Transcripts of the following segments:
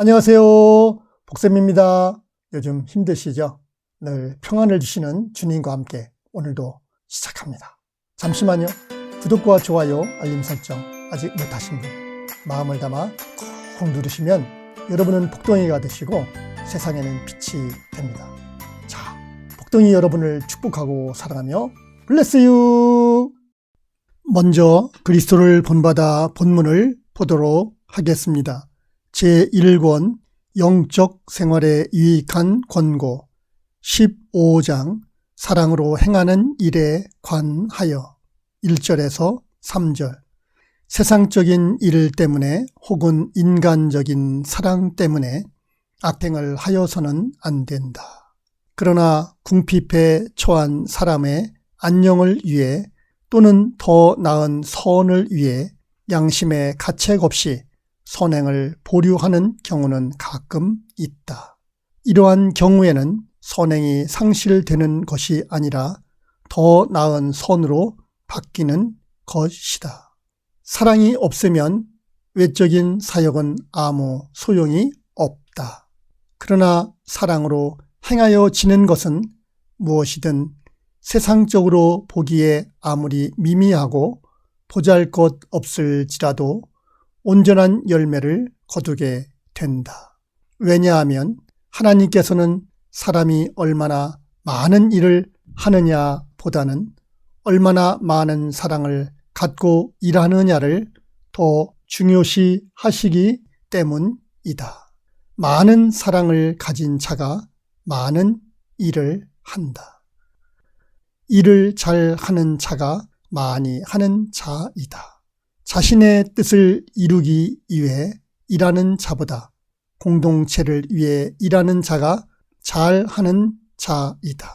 안녕하세요. 복쌤입니다. 요즘 힘드시죠? 늘 평안을 주시는 주님과 함께 오늘도 시작합니다. 잠시만요. 구독과 좋아요, 알림 설정 아직 못하신 분 마음을 담아 꾹 누르시면 여러분은 복덩이가 되시고 세상에는 빛이 됩니다. 자, 복덩이 여러분을 축복하고 사랑하며 블레스유. 먼저 그리스도를 본받아 본문을 보도록 하겠습니다. 제1권 영적 생활에 유익한 권고 15장 사랑으로 행하는 일에 관하여 1절에서 3절. 세상적인 일 때문에 혹은 인간적인 사랑 때문에 악행을 하여서는 안 된다. 그러나 궁핍에 처한 사람의 안녕을 위해 또는 더 나은 선을 위해 양심의 가책 없이 선행을 보류하는 경우는 가끔 있다. 이러한 경우에는 선행이 상실되는 것이 아니라 더 나은 선으로 바뀌는 것이다. 사랑이 없으면 외적인 사역은 아무 소용이 없다. 그러나 사랑으로 행하여 지는 것은 무엇이든 세상적으로 보기에 아무리 미미하고 보잘것없을지라도 온전한 열매를 거두게 된다. 왜냐하면 하나님께서는 사람이 얼마나 많은 일을 하느냐 보다는 얼마나 많은 사랑을 갖고 일하느냐를 더 중요시 하시기 때문이다. 많은 사랑을 가진 자가 많은 일을 한다. 일을 잘 하는 자가 많이 하는 자이다. 자신의 뜻을 이루기 위해 일하는 자보다 공동체를 위해 일하는 자가 잘하는 자이다.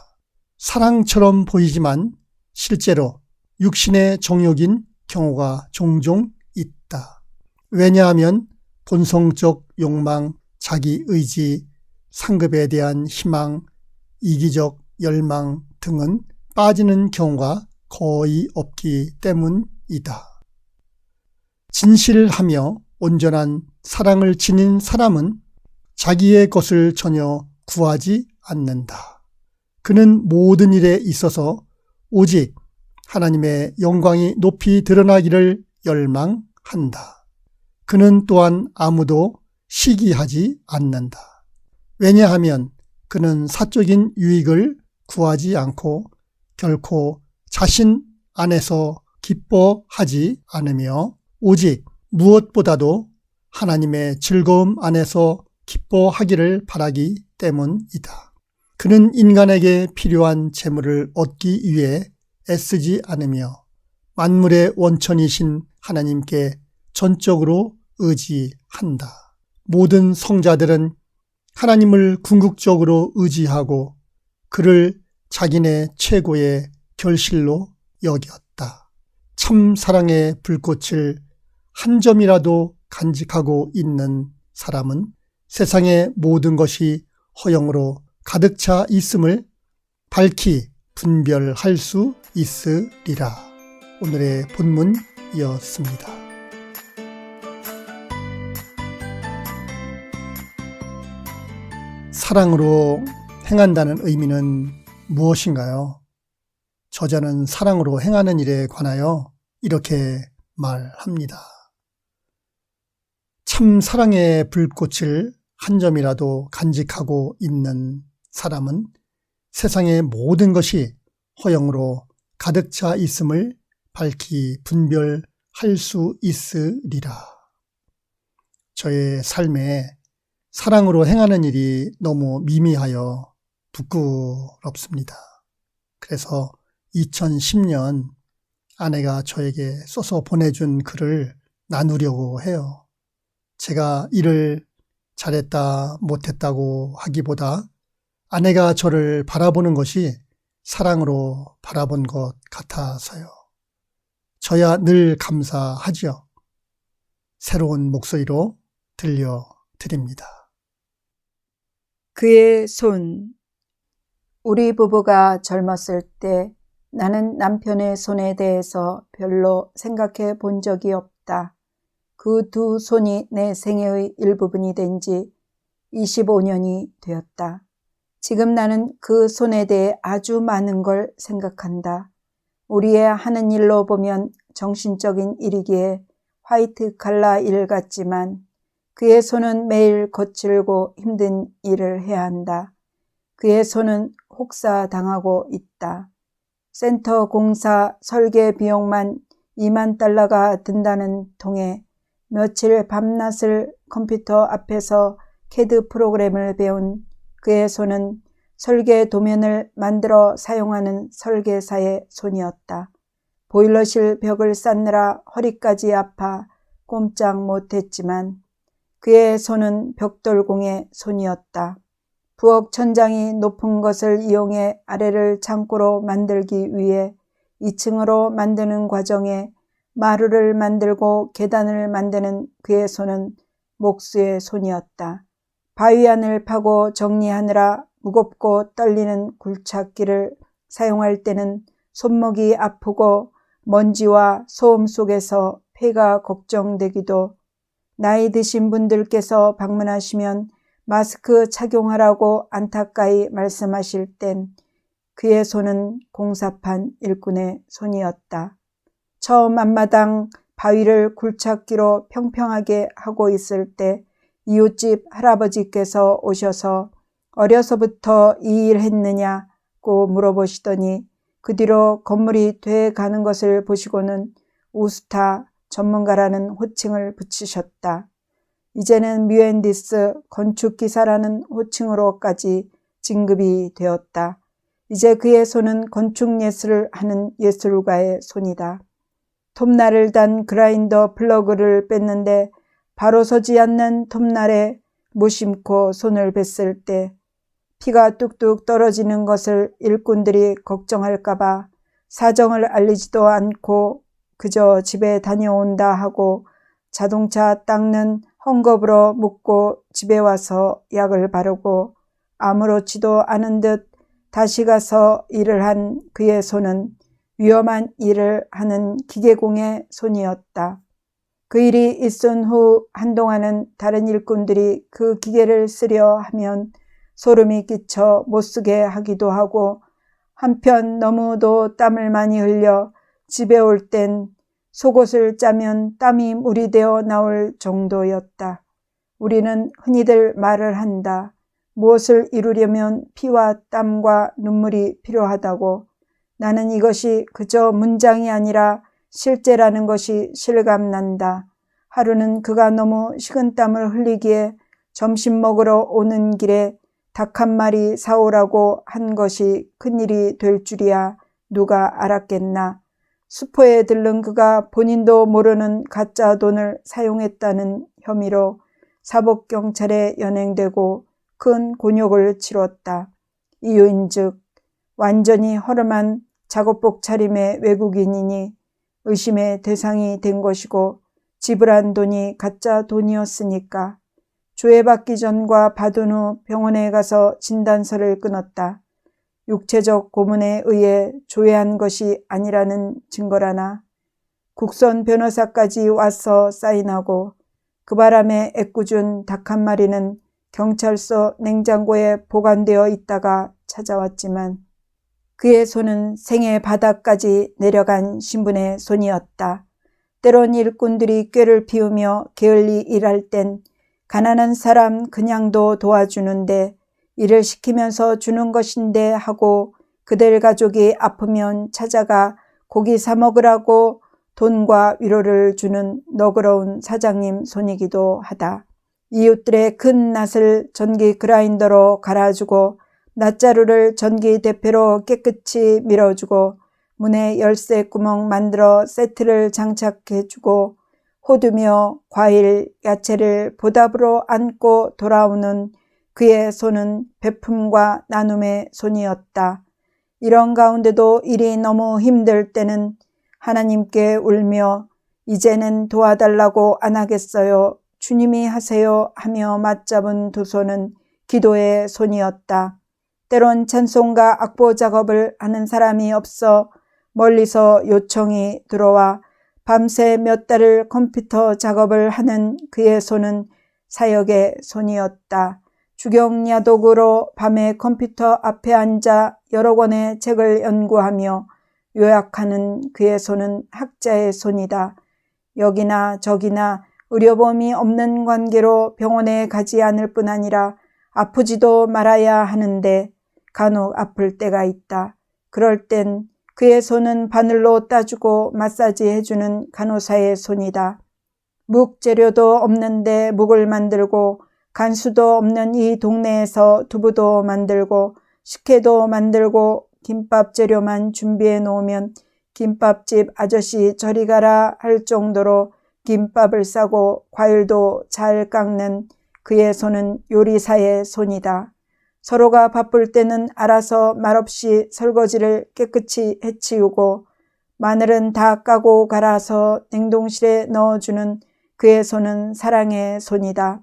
사랑처럼 보이지만 실제로 육신의 정욕인 경우가 종종 있다. 왜냐하면 본성적 욕망, 자기의지, 상급에 대한 희망, 이기적 열망 등은 빠지는 경우가 거의 없기 때문이다. 진실하며 온전한 사랑을 지닌 사람은 자기의 것을 전혀 구하지 않는다. 그는 모든 일에 있어서 오직 하나님의 영광이 높이 드러나기를 열망한다. 그는 또한 아무도 시기하지 않는다. 왜냐하면 그는 사적인 유익을 구하지 않고 결코 자신 안에서 기뻐하지 않으며 오직 무엇보다도 하나님의 즐거움 안에서 기뻐하기를 바라기 때문이다. 그는 인간에게 필요한 재물을 얻기 위해 애쓰지 않으며 만물의 원천이신 하나님께 전적으로 의지한다. 모든 성자들은 하나님을 궁극적으로 의지하고 그를 자기네 최고의 결실로 여겼다. 참 사랑의 불꽃을 한 점이라도 간직하고 있는 사람은 세상의 모든 것이 허영으로 가득 차 있음을 밝히 분별할 수 있으리라. 오늘의 본문이었습니다. 사랑으로 행한다는 의미는 무엇인가요? 저자는 사랑으로 행하는 일에 관하여 이렇게 말합니다. 참 사랑의 불꽃을 한 점이라도 간직하고 있는 사람은 세상의 모든 것이 허영으로 가득 차 있음을 밝히 분별할 수 있으리라. 저의 삶에 사랑으로 행하는 일이 너무 미미하여 부끄럽습니다. 그래서 2010년 아내가 저에게 써서 보내준 글을 나누려고 해요. 제가 일을 잘했다 못했다고 하기보다 아내가 저를 바라보는 것이 사랑으로 바라본 것 같아서요. 저야 늘 감사하죠. 새로운 목소리로 들려드립니다. 그의 손. 우리 부부가 젊었을 때 나는 남편의 손에 대해서 별로 생각해 본 적이 없다. 그 두 손이 내 생애의 일부분이 된 지 25년이 되었다. 지금 나는 그 손에 대해 아주 많은 걸 생각한다. 우리의 하는 일로 보면 정신적인 일이기에 화이트 칼라 일 같지만 그의 손은 매일 거칠고 힘든 일을 해야 한다. 그의 손은 혹사당하고 있다. 센터 공사 설계 비용만 2만 달러가 든다는 통에 며칠 밤낮을 컴퓨터 앞에서 CAD 프로그램을 배운 그의 손은 설계 도면을 만들어 사용하는 설계사의 손이었다. 보일러실 벽을 쌓느라 허리까지 아파 꼼짝 못했지만 그의 손은 벽돌공의 손이었다. 부엌 천장이 높은 것을 이용해 아래를 창고로 만들기 위해 2층으로 만드는 과정에 마루를 만들고 계단을 만드는 그의 손은 목수의 손이었다. 바위 안을 파고 정리하느라 무겁고 떨리는 굴착기를 사용할 때는 손목이 아프고 먼지와 소음 속에서 폐가 걱정되기도, 나이 드신 분들께서 방문하시면 마스크 착용하라고 안타까이 말씀하실 땐 그의 손은 공사판 일꾼의 손이었다. 처음 앞마당 바위를 굴착기로 평평하게 하고 있을 때 이웃집 할아버지께서 오셔서 어려서부터 이 일 했느냐고 물어보시더니 그 뒤로 건물이 돼 가는 것을 보시고는 우스타 전문가라는 호칭을 붙이셨다. 이제는 뮤앤디스 건축기사라는 호칭으로까지 진급이 되었다. 이제 그의 손은 건축예술을 하는 예술가의 손이다. 톱날을 단 그라인더 플러그를 뺐는데 바로 서지 않는 톱날에 무심코 손을 댔을 때 피가 뚝뚝 떨어지는 것을 일꾼들이 걱정할까봐 사정을 알리지도 않고 그저 집에 다녀온다 하고 자동차 닦는 헝겊으로 묶고 집에 와서 약을 바르고 아무렇지도 않은 듯 다시 가서 일을 한 그의 손은 위험한 일을 하는 기계공의 손이었다. 그 일이 있은 후 한동안은 다른 일꾼들이 그 기계를 쓰려 하면 소름이 끼쳐 못쓰게 하기도 하고 한편 너무도 땀을 많이 흘려 집에 올 땐 속옷을 짜면 땀이 물이 되어 나올 정도였다. 우리는 흔히들 말을 한다. 무엇을 이루려면 피와 땀과 눈물이 필요하다고. 나는 이것이 그저 문장이 아니라 실제라는 것이 실감난다. 하루는 그가 너무 식은땀을 흘리기에 점심 먹으러 오는 길에 닭 한 마리 사오라고 한 것이 큰일이 될 줄이야 누가 알았겠나. 수포에 들른 그가 본인도 모르는 가짜 돈을 사용했다는 혐의로 사법경찰에 연행되고 큰 곤욕을 치렀다. 이유인즉 완전히 허름한 작업복 차림의 외국인이니 의심의 대상이 된 것이고 지불한 돈이 가짜 돈이었으니까 조회받기 전과 받은 후 병원에 가서 진단서를 끊었다. 육체적 고문에 의해 조회한 것이 아니라는 증거라나 국선 변호사까지 와서 사인하고 그 바람에 애꿎은 닭 한 마리는 경찰서 냉장고에 보관되어 있다가 찾아왔지만 그의 손은 생애 바닥까지 내려간 신분의 손이었다. 때론 일꾼들이 꾀를 피우며 게을리 일할 땐 가난한 사람 그냥도 도와주는데 일을 시키면서 주는 것인데 하고 그들 가족이 아프면 찾아가 고기 사 먹으라고 돈과 위로를 주는 너그러운 사장님 손이기도 하다. 이웃들의 큰 낫을 전기 그라인더로 갈아주고 낫자루를 전기 대패로 깨끗이 밀어주고 문에 열쇠 구멍 만들어 세트를 장착해주고 호두며 과일, 야채를 보답으로 안고 돌아오는 그의 손은 베품과 나눔의 손이었다. 이런 가운데도 일이 너무 힘들 때는 하나님께 울며 이제는 도와달라고 안 하겠어요. 주님이 하세요 하며 맞잡은 두 손은 기도의 손이었다. 때론 찬송가 악보 작업을 하는 사람이 없어 멀리서 요청이 들어와 밤새 몇 달을 컴퓨터 작업을 하는 그의 손은 사역의 손이었다. 주경야독으로 밤에 컴퓨터 앞에 앉아 여러 권의 책을 연구하며 요약하는 그의 손은 학자의 손이다. 여기나 저기나 의료보험이 없는 관계로 병원에 가지 않을 뿐 아니라 아프지도 말아야 하는데 간혹 아플 때가 있다. 그럴 땐 그의 손은 바늘로 따주고 마사지 해주는 간호사의 손이다. 묵 재료도 없는데 묵을 만들고 간수도 없는 이 동네에서 두부도 만들고 식혜도 만들고 김밥 재료만 준비해 놓으면 김밥집 아저씨 저리 가라 할 정도로 김밥을 싸고 과일도 잘 깎는 그의 손은 요리사의 손이다. 서로가 바쁠 때는 알아서 말없이 설거지를 깨끗이 해치우고 마늘은 다 까고 갈아서 냉동실에 넣어주는 그의 손은 사랑의 손이다.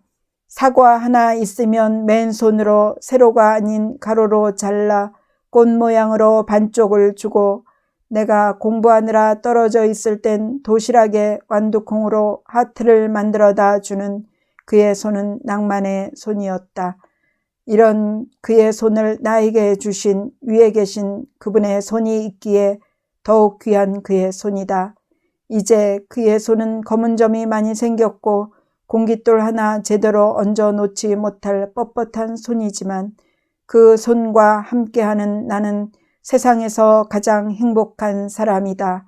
사과 하나 있으면 맨손으로 세로가 아닌 가로로 잘라 꽃 모양으로 반쪽을 주고 내가 공부하느라 떨어져 있을 땐 도시락에 완두콩으로 하트를 만들어다 주는 그의 손은 낭만의 손이었다. 이런 그의 손을 나에게 주신 위에 계신 그분의 손이 있기에 더욱 귀한 그의 손이다. 이제 그의 손은 검은 점이 많이 생겼고 공깃돌 하나 제대로 얹어 놓지 못할 뻣뻣한 손이지만 그 손과 함께하는 나는 세상에서 가장 행복한 사람이다.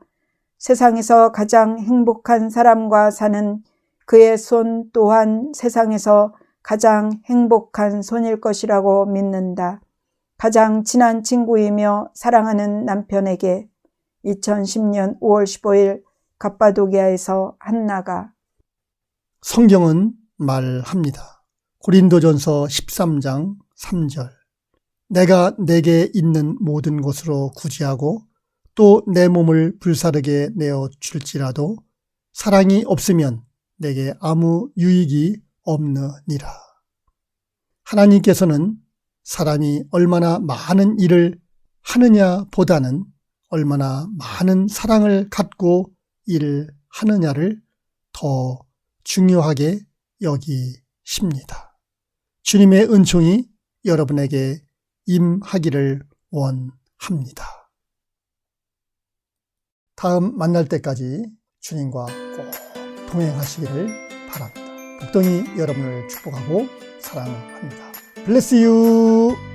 세상에서 가장 행복한 사람과 사는 그의 손 또한 세상에서 가장 행복한 손일 것이라고 믿는다. 가장 친한 친구이며 사랑하는 남편에게 2010년 5월 15일 갑바도기아에서 한나가. 성경은 말합니다. 고린도전서 13장 3절. 내가 내게 있는 모든 것으로 구제하고 또 내 몸을 불사르게 내어 줄지라도 사랑이 없으면 내게 아무 유익이 없느니라. 하나님께서는 사람이 얼마나 많은 일을 하느냐 보다는 얼마나 많은 사랑을 갖고 일을 하느냐를 더 중요하게 여기십니다. 주님의 은총이 여러분에게 임하기를 원합니다. 다음 만날 때까지 주님과 꼭 동행하시기를 바랍니다. 복덩이 여러분을 축복하고 사랑합니다. Bless you.